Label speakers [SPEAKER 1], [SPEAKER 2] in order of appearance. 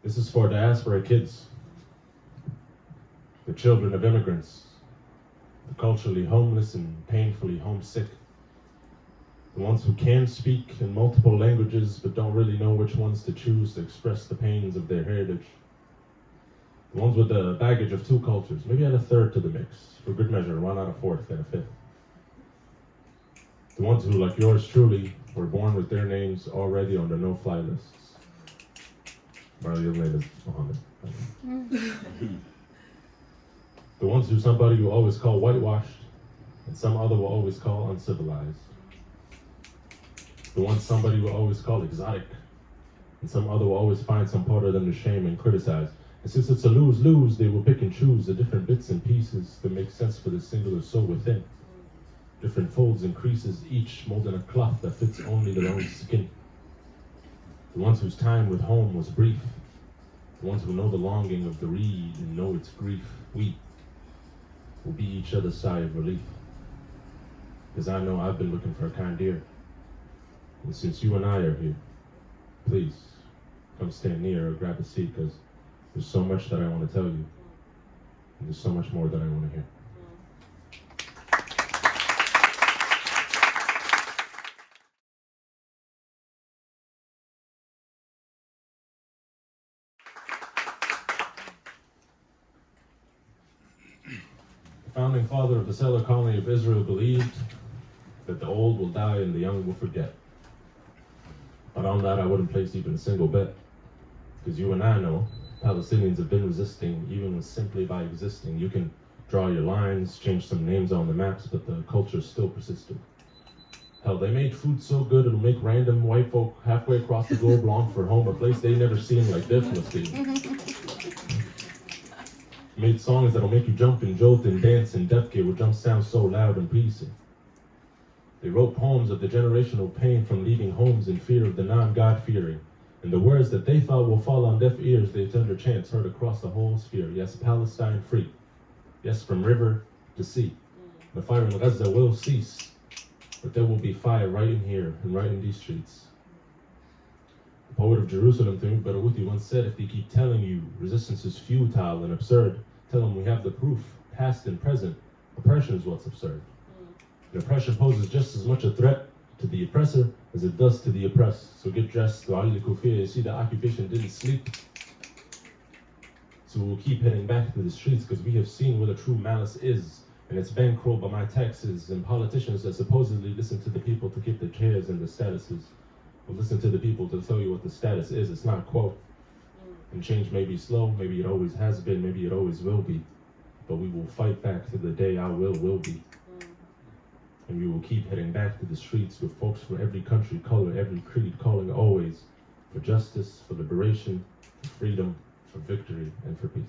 [SPEAKER 1] This is for diaspora kids, the children of immigrants, the culturally homeless and painfully homesick, the ones who can speak in multiple languages but don't really know which ones to choose to express the pains of their heritage, the ones with the baggage of two cultures, maybe add a third to the mix, for good measure, why not a fourth and a fifth? The ones who, like yours truly, were born with their names already on the no-fly lists. My real name is Mohammed. The ones who somebody will always call whitewashed, and some other will always call uncivilized. The ones somebody will always call exotic, and some other will always find some part of them to shame and criticize. And since it's a lose-lose, they will pick and choose the different bits and pieces that make sense for the singular soul within. Different folds and creases, each molding a cloth that fits only their own skin. The ones whose time with home was brief, the ones who know the longing of the reed and know its grief, we will be each other's sigh of relief. Because I know I've been looking for a kind ear. And since you and I are here, please come stand near or grab a seat, because there's so much that I want to tell you, and there's so much more that I want to hear. The founding father of the settler colony of Israel believed that the old will die and the young will forget. But on that I wouldn't place even a single bet, because you and I know Palestinians have been resisting even simply by existing. You can draw your lines, change some names on the maps, but the culture is still persistent. Hell, they made food so good it'll make random white folk halfway across the globe long for home, a place they never seen like this must be. Made songs that'll make you jump and jolt and dance and defke with jump sounds so loud and piercing. They wrote poems of the generational pain from leaving homes in fear of the non-God-fearing. And the words that they thought will fall on deaf ears, they turned their chants heard across the whole sphere. Yes, Palestine free. Yes, from river to sea. The fire in Gaza will cease, but there will be fire right in here and right in these streets. The poet of Jerusalem, Tariq Barawuti, once said, if they keep telling you resistance is futile and absurd, tell them we have the proof, past and present. Oppression is what's absurd. And oppression poses just as much a threat to the oppressor as it does to the oppressed. So get dressed, you see the occupation didn't sleep. So we'll keep heading back to the streets because we have seen where the true malice is. And it's bankrolled by my taxes and politicians that supposedly listen to the people to keep the chairs and the statuses. But listen to the people to tell you what the status is. It's not a quote. And change may be slow, maybe it always has been, maybe it always will be. But we will fight back to the day our will be. And we will keep heading back to the streets with folks from every country, color, every creed, calling always for justice, for liberation, for freedom, for victory, and for peace.